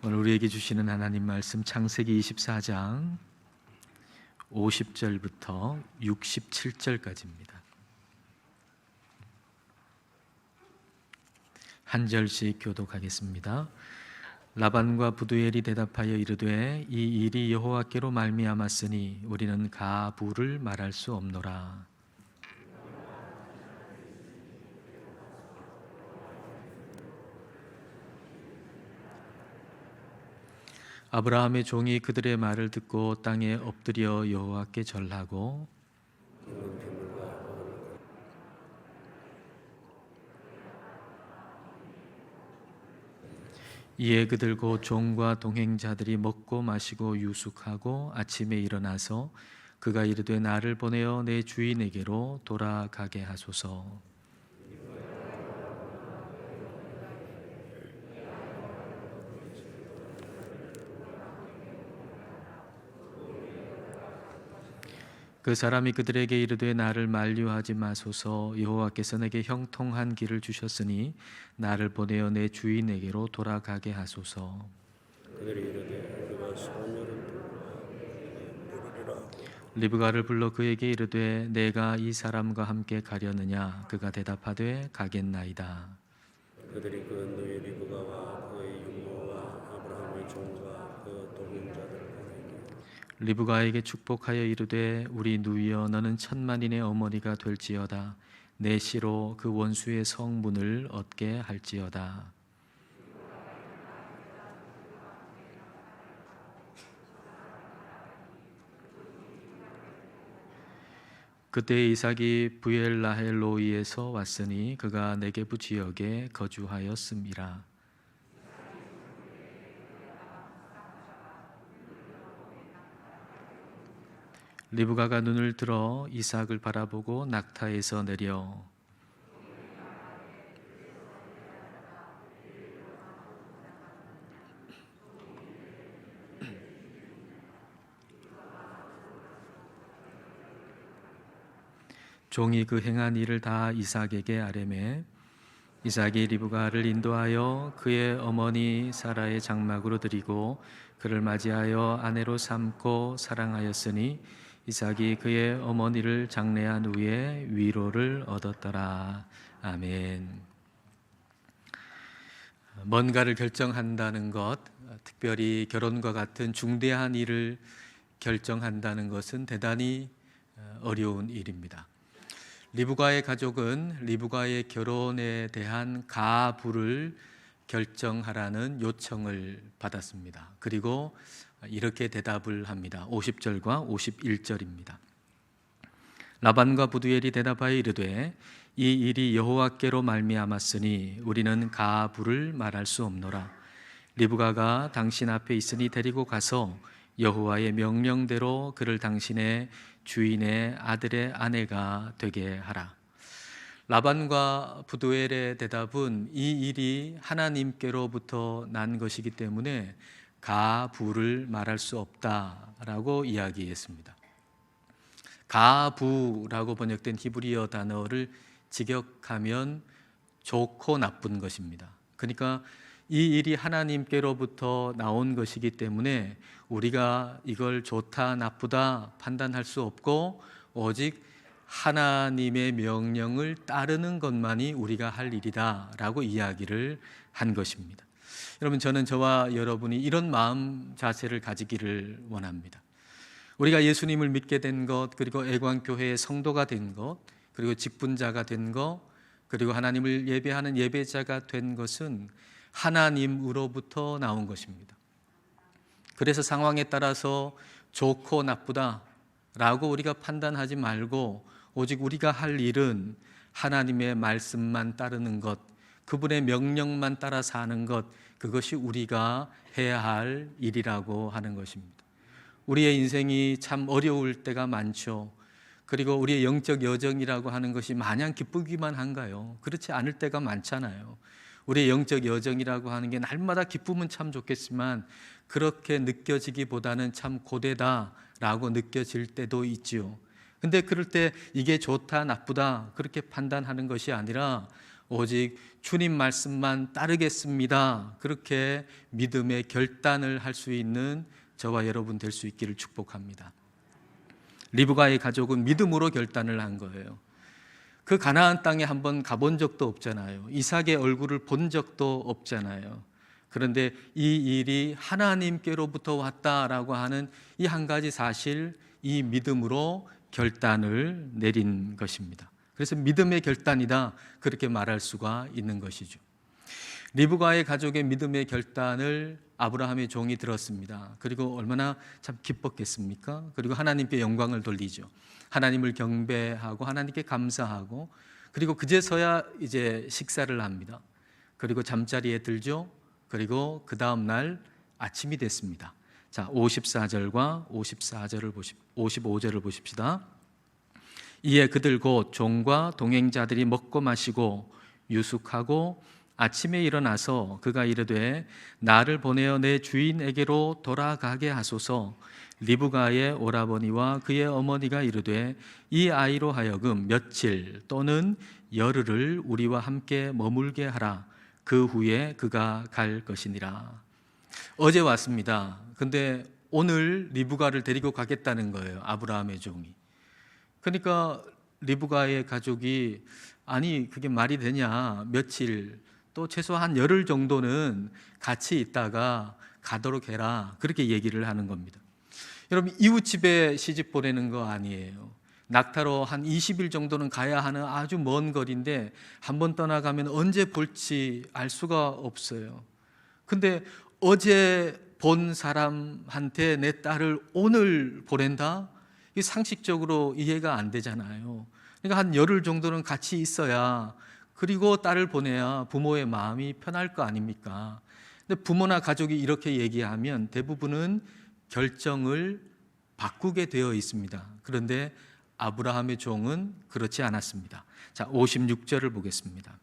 오늘 우리에게 주시는 하나님 말씀 창세기 24장 50절부터 67절까지입니다. 한 절씩 교독하겠습니다. 라반과 부두엘이 대답하여 이르되 이 일이 여호와께로 말미암았으니 우리는 가부를 말할 수 없노라. 아브라함의 종이 그들의 말을 듣고 땅에 엎드려 여호와께 절하고 이에 그들 곧 종과 동행자들이 먹고 마시고 유숙하고 아침에 일어나서 그가 이르되 나를 보내어 내 주인에게로 돌아가게 하소서. 그 사람이 그들에게 이르되 나를 만류하지 마소서. 여호와께서 내게 형통한 길을 주셨으니 나를 보내어 내 주인에게로 돌아가게 하소서. 그들이 이르되 우리가 소녀를 불러 내리라. 리브가를 불러 그에게 이르되 내가 이 사람과 함께 가려느냐. 그가 대답하되 가겠나이다. 그들이 그 누이 리브가와 그의 육모와 아브라함의 종과 그 동행자들을 보내니 리브가에게 축복하여 이르되 우리 누이여 너는 천만인의 어머니가 될지어다. 내 씨로 그 원수의 성문을 얻게 할지어다. 그때 이삭이 브엘라헬로이에서 왔으니 그가 네게부 지역에 거주하였음이라. 리브가가 눈을 들어 이삭을 바라보고 낙타에서 내려 종이 그 행한 일을 다 이삭에게 아뢰매 이삭이 리브가를 인도하여 그의 어머니 사라의 장막으로 들이고 그를 맞이하여 아내로 삼고 사랑하였으니 이삭이 그의 어머니를 장례한 후에 위로를 얻었더라. 아멘. 뭔가를 결정한다는 것, 특별히 결혼과 같은 중대한 일을 결정한다는 것은 대단히 어려운 일입니다. 리브가의 가족은 리브가의 결혼에 대한 가부를 결정하라는 요청을 받았습니다. 그리고 이렇게 대답을 합니다. 50절과 51절입니다. 라반과 부두엘이 대답하여 이르되 이 일이 여호와께로 말미암았으니 우리는 가부를 말할 수 없노라. 리브가가 당신 앞에 있으니 데리고 가서 여호와의 명령대로 그를 당신의 주인의 아들의 아내가 되게 하라. 라반과 부두엘의 대답은 이 일이 하나님께로부터 난 것이기 때문에 가부를 말할 수 없다라고 이야기했습니다. 가부라고 번역된 히브리어 단어를 직역하면 좋고 나쁜 것입니다. 그러니까 이 일이 하나님께로부터 나온 것이기 때문에 우리가 이걸 좋다 나쁘다 판단할 수 없고 오직 하나님의 명령을 따르는 것만이 우리가 할 일이다 라고 이야기를 한 것입니다. 여러분, 저는 저와 여러분이 이런 마음 자세를 가지기를 원합니다. 우리가 예수님을 믿게 된 것, 그리고 애광교회의 성도가 된 것, 그리고 직분자가 된 것, 그리고 하나님을 예배하는 예배자가 된 것은 하나님으로부터 나온 것입니다. 그래서 상황에 따라서 좋고 나쁘다 라고 우리가 판단하지 말고 오직 우리가 할 일은 하나님의 말씀만 따르는 것, 그분의 명령만 따라 사는 것, 그것이 우리가 해야 할 일이라고 하는 것입니다. 우리의 인생이 참 어려울 때가 많죠. 그리고 우리의 영적 여정이라고 하는 것이 마냥 기쁘기만 한가요? 그렇지 않을 때가 많잖아요. 우리의 영적 여정이라고 하는 게 날마다 기쁨은 참 좋겠지만 그렇게 느껴지기보다는 참 고되다라고 느껴질 때도 있지요. 근데 그럴 때 이게 좋다 나쁘다 그렇게 판단하는 것이 아니라 오직 주님 말씀만 따르겠습니다. 그렇게 믿음의 결단을 할 수 있는 저와 여러분 될 수 있기를 축복합니다. 리브가의 가족은 믿음으로 결단을 한 거예요. 그 가나안 땅에 한번 가본 적도 없잖아요. 이삭의 얼굴을 본 적도 없잖아요. 그런데 이 일이 하나님께로부터 왔다라고 하는 이 한 가지 사실, 이 믿음으로 결단을 내린 것입니다. 그래서 믿음의 결단이다, 그렇게 말할 수가 있는 것이죠. 리브가의 가족의 믿음의 결단을 아브라함의 종이 들었습니다. 그리고 얼마나 참 기뻤겠습니까? 그리고 하나님께 영광을 돌리죠. 하나님을 경배하고 하나님께 감사하고, 그리고 그제서야 이제 식사를 합니다. 그리고 잠자리에 들죠. 그리고 그 다음 날 아침이 됐습니다. 자, 54절과 55절을 보십시다. 이에 그들 곧 종과 동행자들이 먹고 마시고 유숙하고 아침에 일어나서 그가 이르되 나를 보내어 내 주인에게로 돌아가게 하소서. 리브가의 오라버니와 그의 어머니가 이르되 이 아이로 하여금 며칠 또는 열흘을 우리와 함께 머물게 하라. 그 후에 그가 갈 것이니라. 어제 왔습니다. 근데 오늘 리브가를 데리고 가겠다는 거예요, 아브라함의 종이. 그러니까 리브가의 가족이 아니 그게 말이 되냐, 며칠 또 최소한 열흘 정도는 같이 있다가 가도록 해라, 그렇게 얘기를 하는 겁니다. 여러분, 이웃집에 시집 보내는 거 아니에요. 낙타로 한 20일 정도는 가야 하는 아주 먼 거리인데 한번 떠나가면 언제 볼지 알 수가 없어요. 근데 어제 본 사람한테 내 딸을 오늘 보낸다? 이게 상식적으로 이해가 안 되잖아요. 그러니까 한 열흘 정도는 같이 있어야, 그리고 딸을 보내야 부모의 마음이 편할 거 아닙니까? 근데 부모나 가족이 이렇게 얘기하면 대부분은 결정을 바꾸게 되어 있습니다. 그런데 아브라함의 종은 그렇지 않았습니다. 자, 56절을 보겠습니다.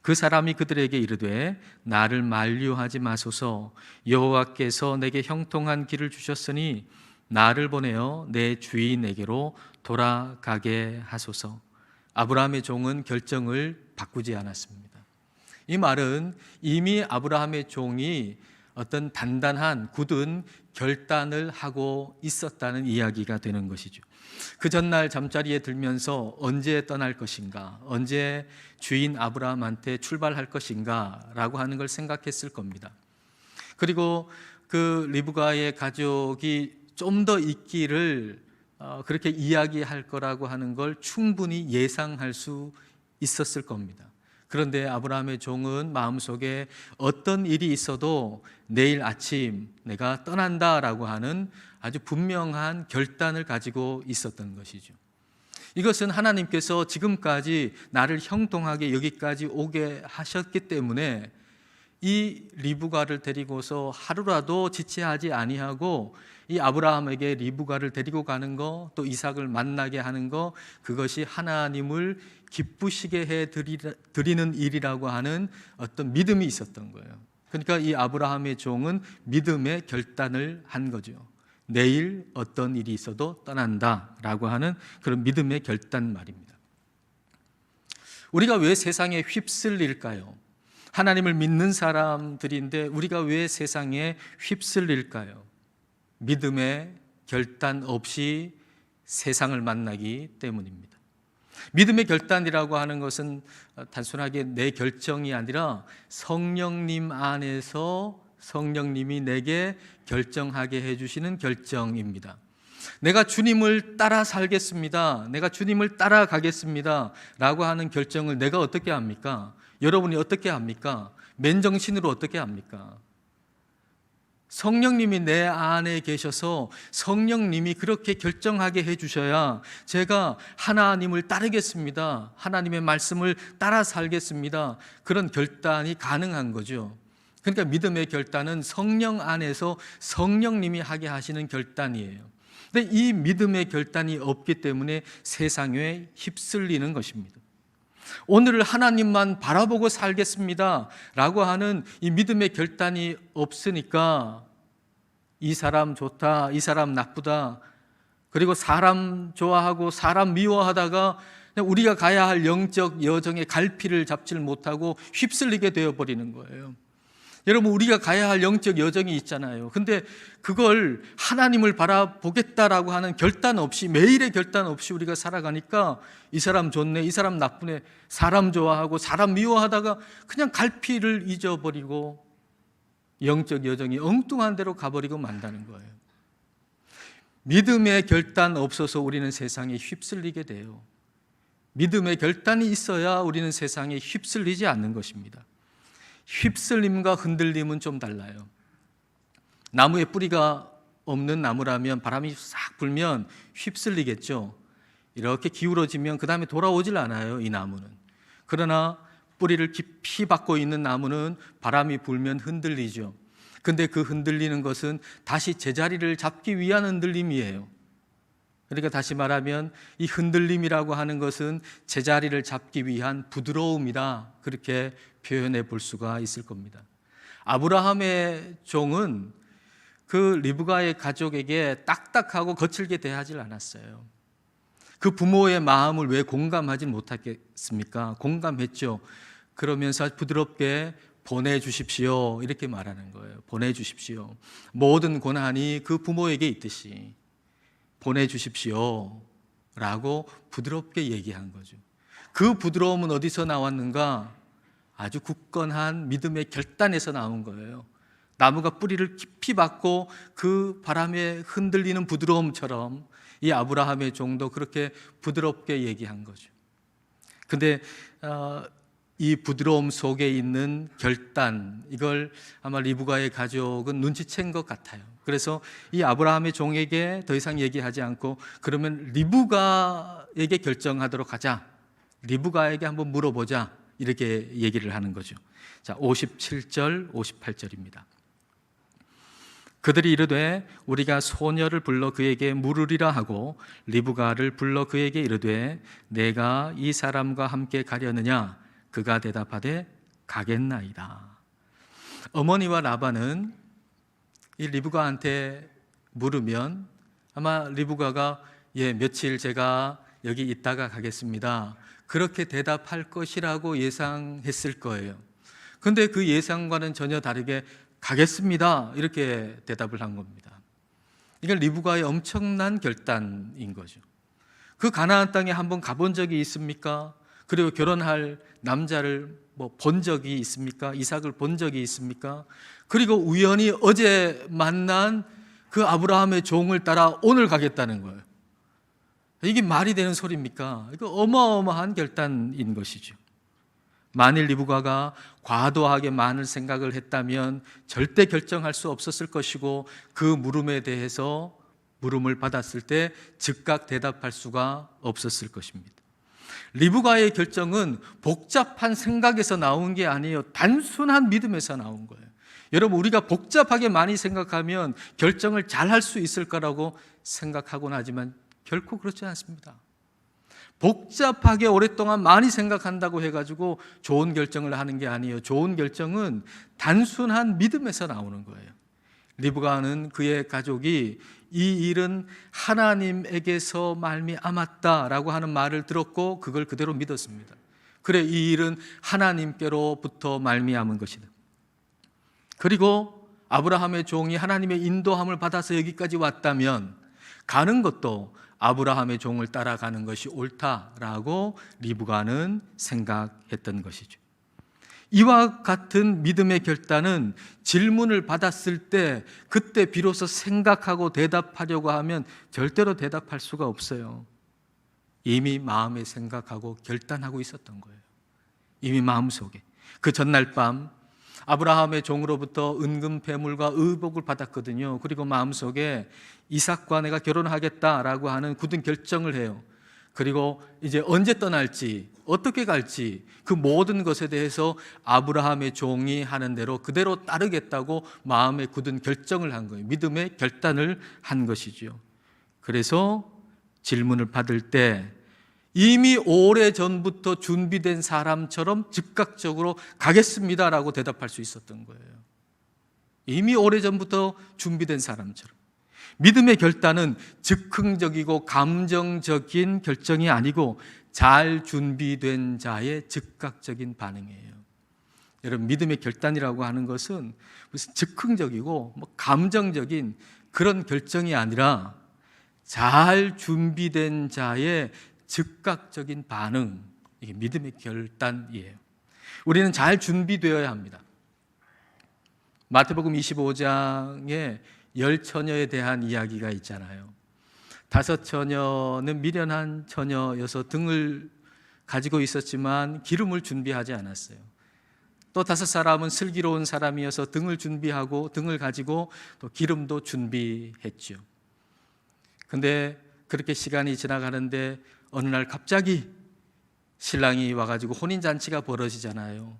그 사람이 그들에게 이르되 나를 만류하지 마소서. 여호와께서 내게 형통한 길을 주셨으니 나를 보내어 내 주인에게로 돌아가게 하소서. 아브라함의 종은 결정을 바꾸지 않았습니다. 이 말은 이미 아브라함의 종이 어떤 단단한 굳은 결단을 하고 있었다는 이야기가 되는 것이죠. 그 전날 잠자리에 들면서 언제 떠날 것인가, 언제 주인 아브라함한테 출발할 것인가 라고 하는 걸 생각했을 겁니다. 그리고 그 리브가의 가족이 좀 더 있기를 그렇게 이야기할 거라고 하는 걸 충분히 예상할 수 있었을 겁니다. 그런데 아브라함의 종은 마음속에 어떤 일이 있어도 내일 아침 내가 떠난다라고 하는 아주 분명한 결단을 가지고 있었던 것이죠. 이것은 하나님께서 지금까지 나를 형통하게 여기까지 오게 하셨기 때문에 이 리브가를 데리고서 하루라도 지체하지 아니하고 이 아브라함에게 리브가를 데리고 가는 거, 또 이삭을 만나게 하는 거, 그것이 하나님을 기쁘시게 해 드리는 일이라고 하는 어떤 믿음이 있었던 거예요. 그러니까 이 아브라함의 종은 믿음의 결단을 한 거죠. 내일 어떤 일이 있어도 떠난다라고 하는 그런 믿음의 결단 말입니다. 우리가 왜 세상에 휩쓸릴까요? 하나님을 믿는 사람들인데 우리가 왜 세상에 휩쓸릴까요? 믿음의 결단 없이 세상을 만나기 때문입니다. 믿음의 결단이라고 하는 것은 단순하게 내 결정이 아니라 성령님 안에서 성령님이 내게 결정하게 해주시는 결정입니다. 내가 주님을 따라 살겠습니다, 내가 주님을 따라가겠습니다 라고 하는 결정을 내가 어떻게 합니까? 여러분이 어떻게 합니까? 맨정신으로 어떻게 합니까? 성령님이 내 안에 계셔서 성령님이 그렇게 결정하게 해주셔야 제가 하나님을 따르겠습니다, 하나님의 말씀을 따라 살겠습니다, 그런 결단이 가능한 거죠. 그러니까 믿음의 결단은 성령 안에서 성령님이 하게 하시는 결단이에요. 근데 이 믿음의 결단이 없기 때문에 세상에 휩쓸리는 것입니다. 오늘을 하나님만 바라보고 살겠습니다 라고 하는 이 믿음의 결단이 없으니까 이 사람 좋다, 이 사람 나쁘다, 그리고 사람 좋아하고 사람 미워하다가 우리가 가야 할 영적 여정의 갈피를 잡지를 못하고 휩쓸리게 되어버리는 거예요. 여러분, 우리가 가야 할 영적 여정이 있잖아요. 근데 그걸 하나님을 바라보겠다라고 하는 결단 없이, 매일의 결단 없이 우리가 살아가니까 이 사람 좋네, 이 사람 나쁘네, 사람 좋아하고 사람 미워하다가 그냥 갈피를 잊어버리고 영적 여정이 엉뚱한 데로 가버리고 만다는 거예요. 믿음의 결단 없어서 우리는 세상에 휩쓸리게 돼요. 믿음의 결단이 있어야 우리는 세상에 휩쓸리지 않는 것입니다. 휩쓸림과 흔들림은 좀 달라요. 나무에 뿌리가 없는 나무라면 바람이 싹 불면 휩쓸리겠죠. 이렇게 기울어지면 그 다음에 돌아오질 않아요, 이 나무는. 그러나 뿌리를 깊이 받고 있는 나무는 바람이 불면 흔들리죠. 근데 그 흔들리는 것은 다시 제자리를 잡기 위한 흔들림이에요. 그러니까 다시 말하면 이 흔들림이라고 하는 것은 제자리를 잡기 위한 부드러움이다, 그렇게 표현해 볼 수가 있을 겁니다. 아브라함의 종은 그 리브가의 가족에게 딱딱하고 거칠게 대하지 않았어요. 그 부모의 마음을 왜 공감하지 못하겠습니까? 공감했죠. 그러면서 부드럽게 보내주십시오, 이렇게 말하는 거예요. 보내주십시오. 모든 고난이 그 부모에게 있듯이 보내주십시오 라고 부드럽게 얘기한 거죠. 그 부드러움은 어디서 나왔는가? 아주 굳건한 믿음의 결단에서 나온 거예요. 나무가 뿌리를 깊이 받고 그 바람에 흔들리는 부드러움처럼 이 아브라함의 종도 그렇게 부드럽게 얘기한 거죠. 근데 이 부드러움 속에 있는 결단, 이걸 아마 리브가의 가족은 눈치챈 것 같아요. 그래서 이 아브라함의 종에게 더 이상 얘기하지 않고, 그러면 리브가에게 결정하도록 하자, 리브가에게 한번 물어보자, 이렇게 얘기를 하는 거죠. 자, 57절 58절입니다. 그들이 이르되 우리가 소녀를 불러 그에게 물으리라 하고 리브가를 불러 그에게 이르되 내가 이 사람과 함께 가려느냐? 그가 대답하되 가겠나이다. 어머니와 라반은 이 리브가한테 물으면 아마 리브가가 예, 며칠 제가 여기 있다가 가겠습니다, 그렇게 대답할 것이라고 예상했을 거예요. 그런데 그 예상과는 전혀 다르게 가겠습니다, 이렇게 대답을 한 겁니다. 이건 리브가의 엄청난 결단인 거죠. 그 가나안 땅에 한번 가본 적이 있습니까? 그리고 결혼할 남자를 본 적이 있습니까? 이삭을 본 적이 있습니까? 그리고 우연히 어제 만난 그 아브라함의 종을 따라 오늘 가겠다는 거예요. 이게 말이 되는 소리입니까? 이거 어마어마한 결단인 것이죠. 만일 리브가가 과도하게 많은 생각을 했다면 절대 결정할 수 없었을 것이고, 그 물음에 대해서 물음을 받았을 때 즉각 대답할 수가 없었을 것입니다. 리브가의 결정은 복잡한 생각에서 나온 게 아니에요. 단순한 믿음에서 나온 거예요. 여러분, 우리가 복잡하게 많이 생각하면 결정을 잘 할 수 있을 거라고 생각하곤 하지만 결코 그렇지 않습니다. 복잡하게 오랫동안 많이 생각한다고 해가지고 좋은 결정을 하는 게 아니에요. 좋은 결정은 단순한 믿음에서 나오는 거예요. 리브가는 그의 가족이 이 일은 하나님에게서 말미암았다라고 하는 말을 들었고 그걸 그대로 믿었습니다. 그래, 이 일은 하나님께로부터 말미암은 것이다. 그리고 아브라함의 종이 하나님의 인도함을 받아서 여기까지 왔다면 가는 것도 아브라함의 종을 따라가는 것이 옳다라고 리브가는 생각했던 것이죠. 이와 같은 믿음의 결단은 질문을 받았을 때 그때 비로소 생각하고 대답하려고 하면 절대로 대답할 수가 없어요. 이미 마음에 생각하고 결단하고 있었던 거예요. 이미 마음속에. 그 전날 밤 아브라함의 종으로부터 은금 배물과 의복을 받았거든요. 그리고 마음속에 이삭과 내가 결혼하겠다라고 하는 굳은 결정을 해요. 그리고 이제 언제 떠날지, 어떻게 갈지 그 모든 것에 대해서 아브라함의 종이 하는 대로 그대로 따르겠다고 마음에 굳은 결정을 한 거예요. 믿음의 결단을 한 것이죠. 그래서 질문을 받을 때 이미 오래전부터 준비된 사람처럼 즉각적으로 가겠습니다라고 대답할 수 있었던 거예요. 이미 오래전부터 준비된 사람처럼. 믿음의 결단은 즉흥적이고 감정적인 결정이 아니고 잘 준비된 자의 즉각적인 반응이에요. 여러분, 믿음의 결단이라고 하는 것은 무슨 즉흥적이고 감정적인 그런 결정이 아니라 잘 준비된 자의 즉각적인 반응, 이게 믿음의 결단이에요. 우리는 잘 준비되어야 합니다. 마태복음 25장에 10처녀에 대한 이야기가 있잖아요. 5처녀는 미련한 처녀여서 등을 가지고 있었지만 기름을 준비하지 않았어요. 또 5사람은 슬기로운 사람이어서 등을 준비하고 등을 가지고 또 기름도 준비했죠. 근데 그렇게 시간이 지나가는데 어느 날 갑자기 신랑이 와가지고 혼인잔치가 벌어지잖아요.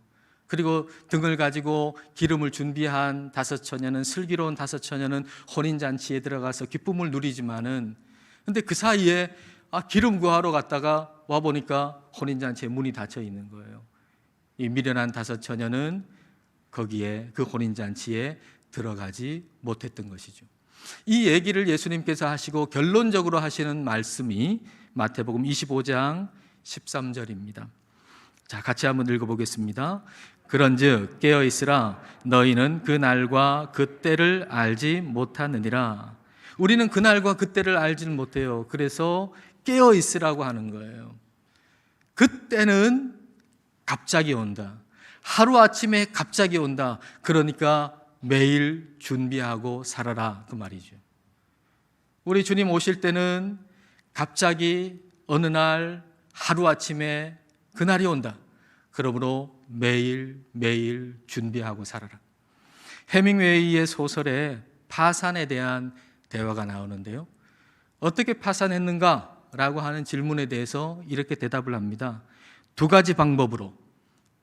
그리고 등을 가지고 기름을 준비한 5처녀는, 슬기로운 5처녀는 혼인잔치에 들어가서 기쁨을 누리지만은, 근데 그 사이에 기름 구하러 갔다가 와보니까 혼인잔치에 문이 닫혀 있는 거예요. 이 미련한 5처녀는 거기에 그 혼인잔치에 들어가지 못했던 것이죠. 이 얘기를 예수님께서 하시고 결론적으로 하시는 말씀이 마태복음 25장 13절입니다. 자, 같이 한번 읽어보겠습니다. 그런즉 깨어있으라, 너희는 그 날과 그 때를 알지 못하느니라. 우리는 그 날과 그 때를 알지는 못해요. 그래서 깨어있으라고 하는 거예요. 그때는 갑자기 온다. 하루아침에 갑자기 온다. 그러니까 매일 준비하고 살아라, 그 말이죠. 우리 주님 오실 때는 갑자기 어느 날 하루아침에 그날이 온다. 그러므로 매일 준비하고 살아라. 해밍웨이의 소설에 파산에 대한 대화가 나오는데요. 어떻게 파산했는가라고 하는 질문에 대해서 이렇게 대답을 합니다. 2가지 방법으로,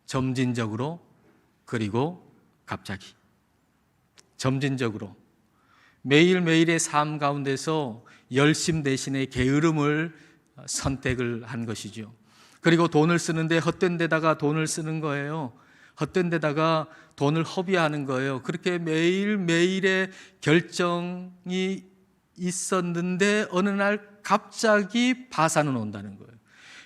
점진적으로, 그리고 갑자기. 점진적으로 매일매일의 삶 가운데서 열심 대신에 게으름을 선택을 한 것이죠. 그리고 돈을 쓰는데 헛된 데다가 돈을 쓰는 거예요. 헛된 데다가 돈을 허비하는 거예요. 그렇게 매일매일의 결정이 있었는데 어느 날 갑자기 파산은 온다는 거예요.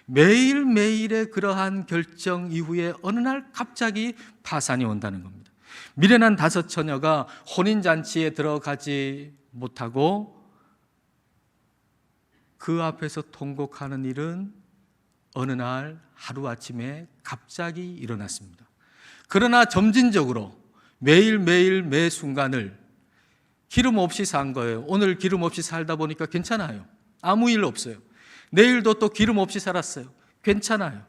매일매일의 그러한 결정 이후에 어느 날 갑자기 파산이 온다는 겁니다. 미련한 5처녀가 혼인잔치에 들어가지 못하고 그 앞에서 통곡하는 일은 어느 날 하루아침에 갑자기 일어났습니다. 그러나 점진적으로 매일매일 매 순간을 기름 없이 산 거예요. 오늘 기름 없이 살다 보니까 괜찮아요. 아무 일 없어요. 내일도 또 기름 없이 살았어요. 괜찮아요.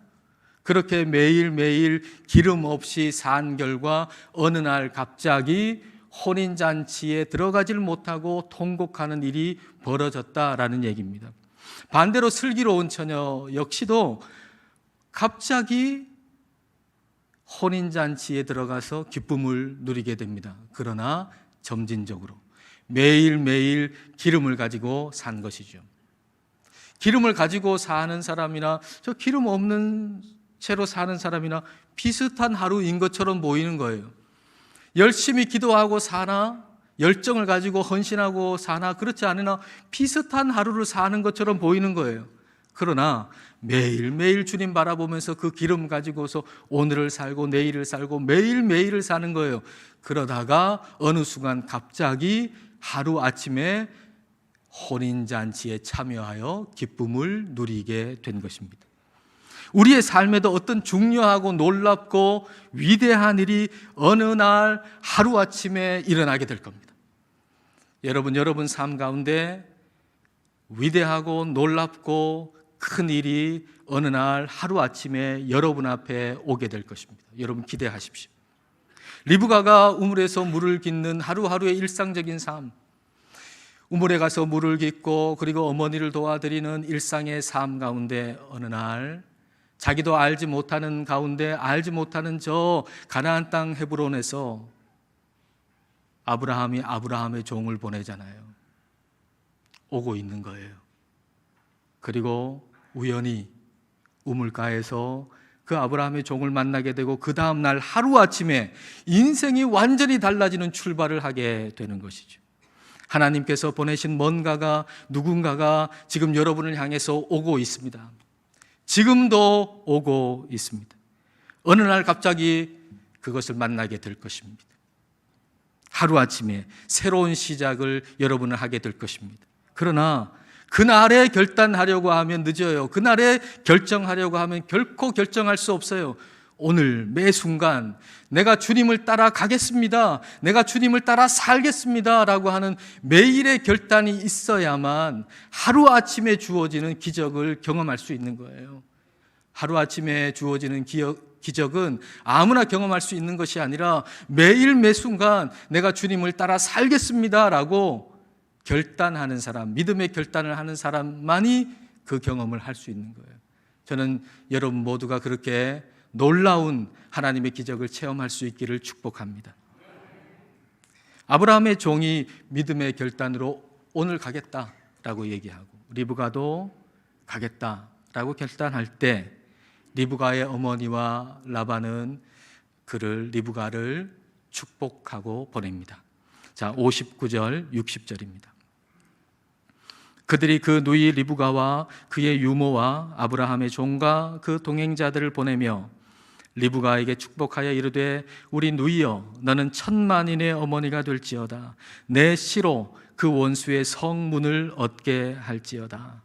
그렇게 매일매일 기름 없이 산 결과 어느 날 갑자기 혼인잔치에 들어가질 못하고 통곡하는 일이 벌어졌다라는 얘기입니다. 반대로 슬기로운 처녀 역시도 갑자기 혼인잔치에 들어가서 기쁨을 누리게 됩니다. 그러나 점진적으로 매일매일 기름을 가지고 산 것이죠. 기름을 가지고 사는 사람이나 저 기름 없는 채로 사는 사람이나 비슷한 하루인 것처럼 보이는 거예요. 열심히 기도하고 사나, 열정을 가지고 헌신하고 사나, 그렇지 않으나 비슷한 하루를 사는 것처럼 보이는 거예요. 그러나 매일매일 주님 바라보면서 그 기름 가지고서 오늘을 살고 내일을 살고 매일매일을 사는 거예요. 그러다가 어느 순간 갑자기 하루아침에 혼인잔치에 참여하여 기쁨을 누리게 된 것입니다. 우리의 삶에도 어떤 중요하고 놀랍고 위대한 일이 어느 날 하루아침에 일어나게 될 겁니다. 여러분 삶 가운데 위대하고 놀랍고 큰 일이 어느 날 하루아침에 여러분 앞에 오게 될 것입니다. 여러분 기대하십시오. 리브가가 우물에서 물을 깃는 하루하루의 일상적인 삶, 우물에 가서 물을 깃고 그리고 어머니를 도와드리는 일상의 삶 가운데 어느 날 자기도 알지 못하는 가운데 알지 못하는 저 가나안 땅 헤브론에서 아브라함이 아브라함의 종을 보내잖아요. 오고 있는 거예요. 그리고 우연히 우물가에서 그 아브라함의 종을 만나게 되고 그 다음 날 하루아침에 인생이 완전히 달라지는 출발을 하게 되는 것이죠. 하나님께서 보내신 누군가가 지금 여러분을 향해서 오고 있습니다. 지금도 오고 있습니다. 어느 날 갑자기 그것을 만나게 될 것입니다. 하루아침에 새로운 시작을 여러분은 하게 될 것입니다. 그러나 그날에 결단하려고 하면 늦어요. 그날에 결정하려고 하면 결코 결정할 수 없어요. 오늘 매 순간 내가 주님을 따라 가겠습니다. 내가 주님을 따라 살겠습니다. 라고 하는 매일의 결단이 있어야만 하루아침에 주어지는 기적을 경험할 수 있는 거예요. 하루아침에 주어지는 기적은 아무나 경험할 수 있는 것이 아니라 매일 매 순간 내가 주님을 따라 살겠습니다. 라고 결단하는 사람, 믿음의 결단을 하는 사람만이 그 경험을 할 수 있는 거예요. 저는 여러분 모두가 그렇게 놀라운 하나님의 기적을 체험할 수 있기를 축복합니다. 아브라함의 종이 믿음의 결단으로 오늘 가겠다라고 얘기하고 리브가도 가겠다라고 결단할 때 리브가의 어머니와 라반은 리브가를 축복하고 보냅니다. 자, 59절, 60절입니다. 그들이 그 누이 리브가와 그의 유모와 아브라함의 종과 그 동행자들을 보내며 리브가에게 축복하여 이르되 우리 누이여 너는 천만인의 어머니가 될지어다. 내 씨로 그 원수의 성문을 얻게 할지어다.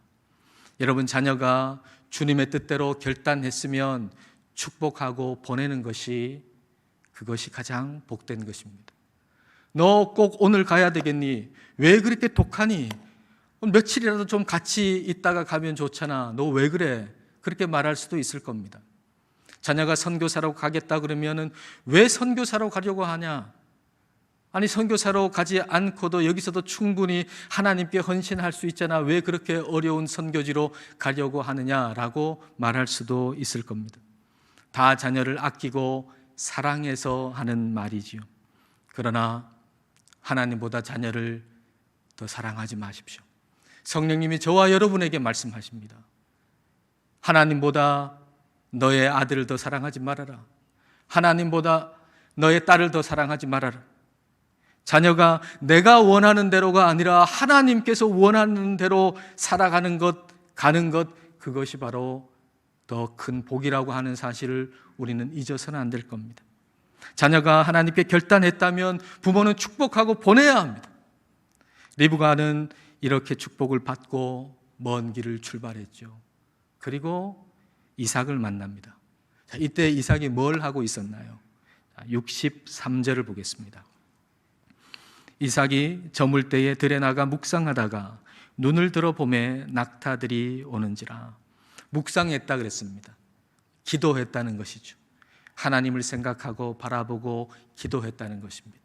여러분, 자녀가 주님의 뜻대로 결단했으면 축복하고 보내는 그것이 가장 복된 것입니다. 너 꼭 오늘 가야 되겠니? 왜 그렇게 독하니? 며칠이라도 좀 같이 있다가 가면 좋잖아. 너 왜 그래? 그렇게 말할 수도 있을 겁니다. 자녀가 선교사로 가겠다 그러면은 왜 선교사로 가려고 하냐? 아니, 선교사로 가지 않고도 여기서도 충분히 하나님께 헌신할 수 있잖아. 왜 그렇게 어려운 선교지로 가려고 하느냐라고 말할 수도 있을 겁니다. 다 자녀를 아끼고 사랑해서 하는 말이지요. 그러나 하나님보다 자녀를 더 사랑하지 마십시오. 성령님이 저와 여러분에게 말씀하십니다. 하나님보다 너의 아들을 더 사랑하지 말아라. 하나님보다 너의 딸을 더 사랑하지 말아라. 자녀가 내가 원하는 대로가 아니라 하나님께서 원하는 대로 살아가는 것, 가는 것, 그것이 바로 더 큰 복이라고 하는 사실을 우리는 잊어서는 안 될 겁니다. 자녀가 하나님께 결단했다면 부모는 축복하고 보내야 합니다. 리브가는 이렇게 축복을 받고 먼 길을 출발했죠. 그리고 이삭을 만납니다. 자, 이때 이삭이 뭘 하고 있었나요? 63절을 보겠습니다. 이삭이 저물 때에 들에 나가 묵상하다가 눈을 들어 보매 낙타들이 오는지라. 묵상했다 그랬습니다. 기도했다는 것이죠. 하나님을 생각하고 바라보고 기도했다는 것입니다.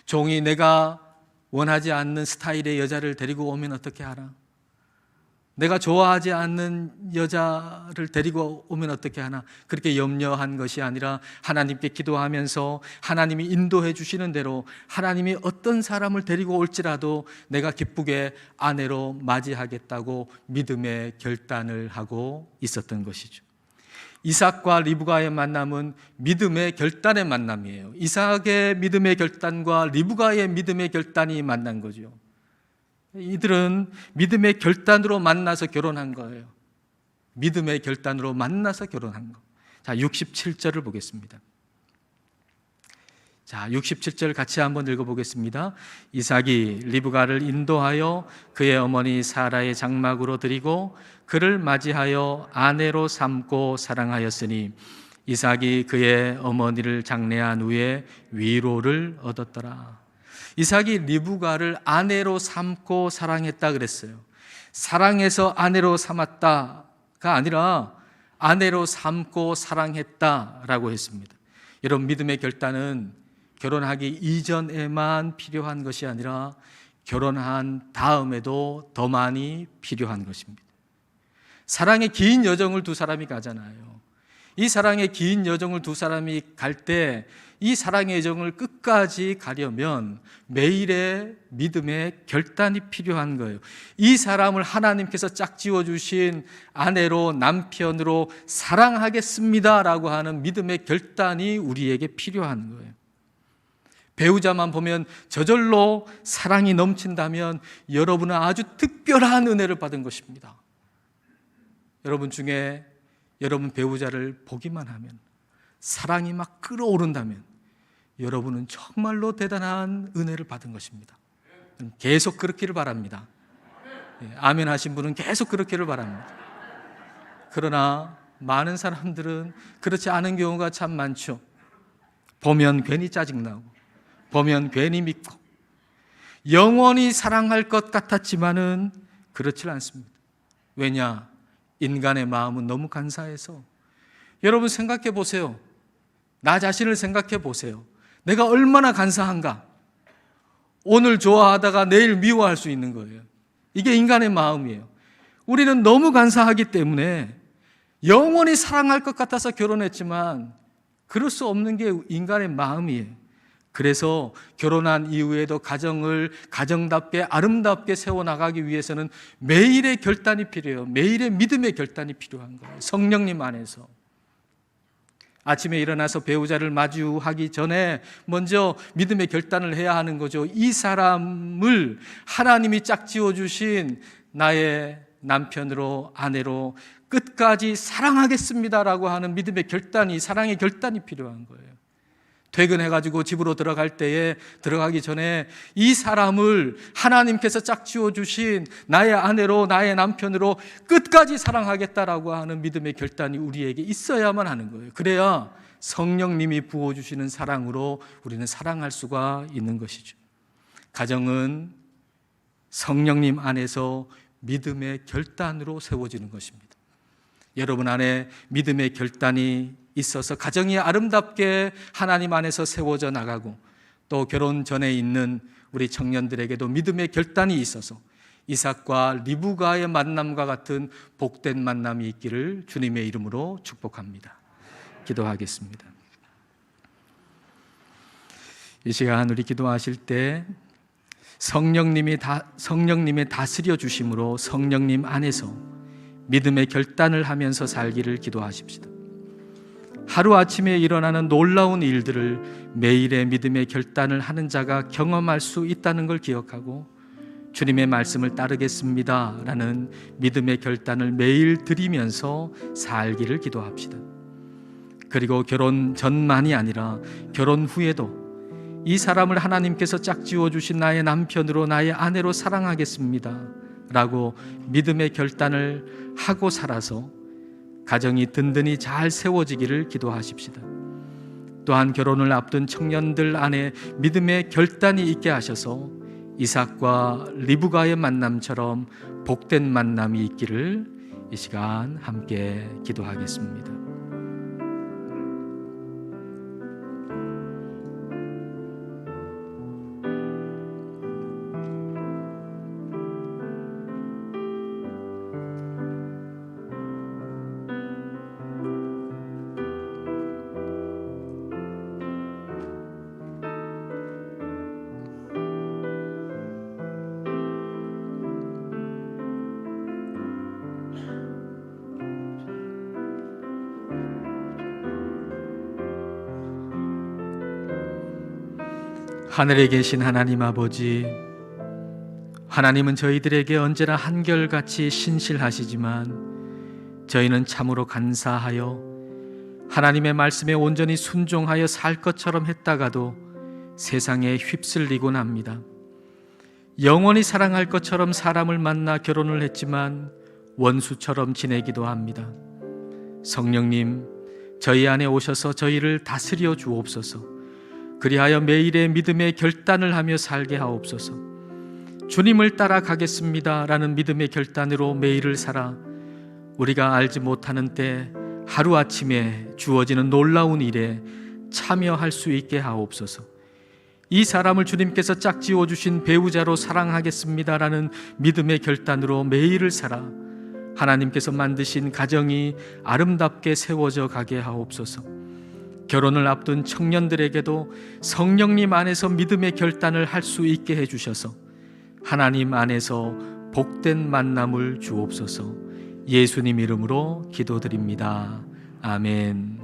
종이 내가 원하지 않는 스타일의 여자를 데리고 오면 어떻게 하나? 내가 좋아하지 않는 여자를 데리고 오면 어떻게 하나? 그렇게 염려한 것이 아니라 하나님께 기도하면서 하나님이 인도해 주시는 대로 하나님이 어떤 사람을 데리고 올지라도 내가 기쁘게 아내로 맞이하겠다고 믿음의 결단을 하고 있었던 것이죠. 이삭과 리브가의 만남은 믿음의 결단의 만남이에요. 이삭의 믿음의 결단과 리브가의 믿음의 결단이 만난 거죠. 이들은 믿음의 결단으로 만나서 결혼한 거예요. 믿음의 결단으로 만나서 결혼한 거. 자, 67절을 보겠습니다. 자, 67절 같이 한번 읽어보겠습니다. 이삭이 리브가를 인도하여 그의 어머니 사라의 장막으로 들이고 그를 맞이하여 아내로 삼고 사랑하였으니 이삭이 그의 어머니를 장례한 후에 위로를 얻었더라. 이삭이 리브가를 아내로 삼고 사랑했다 그랬어요. 사랑해서 아내로 삼았다가 아니라 아내로 삼고 사랑했다라고 했습니다. 여러분, 믿음의 결단은 결혼하기 이전에만 필요한 것이 아니라 결혼한 다음에도 더 많이 필요한 것입니다. 사랑의 긴 여정을 두 사람이 가잖아요. 이 사랑의 긴 여정을 두 사람이 갈 때 이 사랑의 여정을 끝까지 가려면 매일의 믿음의 결단이 필요한 거예요. 이 사람을 하나님께서 짝지어 주신 아내로, 남편으로 사랑하겠습니다라고 하는 믿음의 결단이 우리에게 필요한 거예요. 배우자만 보면 저절로 사랑이 넘친다면 여러분은 아주 특별한 은혜를 받은 것입니다. 여러분 중에 여러분 배우자를 보기만 하면, 사랑이 막 끓어오른다면 여러분은 정말로 대단한 은혜를 받은 것입니다. 계속 그렇기를 바랍니다. 아멘 하신 분은 계속 그렇기를 바랍니다. 그러나 많은 사람들은 그렇지 않은 경우가 참 많죠. 보면 괜히 짜증나고, 보면 괜히 믿고, 영원히 사랑할 것 같았지만은 그렇지 않습니다. 왜냐? 인간의 마음은 너무 간사해서. 여러분 생각해 보세요. 나 자신을 생각해 보세요. 내가 얼마나 간사한가? 오늘 좋아하다가 내일 미워할 수 있는 거예요. 이게 인간의 마음이에요. 우리는 너무 간사하기 때문에 영원히 사랑할 것 같아서 결혼했지만 그럴 수 없는 게 인간의 마음이에요. 그래서 결혼한 이후에도 가정을 가정답게 아름답게 세워나가기 위해서는 매일의 결단이 필요해요. 매일의 믿음의 결단이 필요한 거예요. 성령님 안에서. 아침에 일어나서 배우자를 마주하기 전에 먼저 믿음의 결단을 해야 하는 거죠. 이 사람을 하나님이 짝지어 주신 나의 남편으로, 아내로 끝까지 사랑하겠습니다라고 하는 믿음의 결단이, 사랑의 결단이 필요한 거예요. 퇴근해가지고 집으로 들어가기 전에 이 사람을 하나님께서 짝지어 주신 나의 아내로, 나의 남편으로 끝까지 사랑하겠다라고 하는 믿음의 결단이 우리에게 있어야만 하는 거예요. 그래야 성령님이 부어주시는 사랑으로 우리는 사랑할 수가 있는 것이죠. 가정은 성령님 안에서 믿음의 결단으로 세워지는 것입니다. 여러분 안에 믿음의 결단이 있어서 가정이 아름답게 하나님 안에서 세워져 나가고, 또 결혼 전에 있는 우리 청년들에게도 믿음의 결단이 있어서 이삭과 리브가의 만남과 같은 복된 만남이 있기를 주님의 이름으로 축복합니다. 기도하겠습니다. 이 시간 우리 기도하실 때 성령님의 다스려 주심으로 성령님 안에서 믿음의 결단을 하면서 살기를 기도하십시다. 하루아침에 일어나는 놀라운 일들을 매일의 믿음의 결단을 하는 자가 경험할 수 있다는 걸 기억하고 주님의 말씀을 따르겠습니다 라는 믿음의 결단을 매일 드리면서 살기를 기도합시다. 그리고 결혼 전만이 아니라 결혼 후에도 이 사람을 하나님께서 짝지어 주신 나의 남편으로, 나의 아내로 사랑하겠습니다 라고 믿음의 결단을 하고 살아서 가정이 든든히 잘 세워지기를 기도하십시다. 또한 결혼을 앞둔 청년들 안에 믿음의 결단이 있게 하셔서 이삭과 리브가의 만남처럼 복된 만남이 있기를 이 시간 함께 기도하겠습니다. 하늘에 계신 하나님 아버지, 하나님은 저희들에게 언제나 한결같이 신실하시지만 저희는 참으로 간사하여 하나님의 말씀에 온전히 순종하여 살 것처럼 했다가도 세상에 휩쓸리곤 합니다. 영원히 사랑할 것처럼 사람을 만나 결혼을 했지만 원수처럼 지내기도 합니다. 성령님, 저희 안에 오셔서 저희를 다스려 주옵소서. 그리하여 매일의 믿음의 결단을 하며 살게 하옵소서. 주님을 따라가겠습니다 라는 믿음의 결단으로 매일을 살아 우리가 알지 못하는 때 하루아침에 주어지는 놀라운 일에 참여할 수 있게 하옵소서. 이 사람을 주님께서 짝지어 주신 배우자로 사랑하겠습니다 라는 믿음의 결단으로 매일을 살아 하나님께서 만드신 가정이 아름답게 세워져 가게 하옵소서. 결혼을 앞둔 청년들에게도 성령님 안에서 믿음의 결단을 할 수 있게 해주셔서 하나님 안에서 복된 만남을 주옵소서. 예수님 이름으로 기도드립니다. 아멘.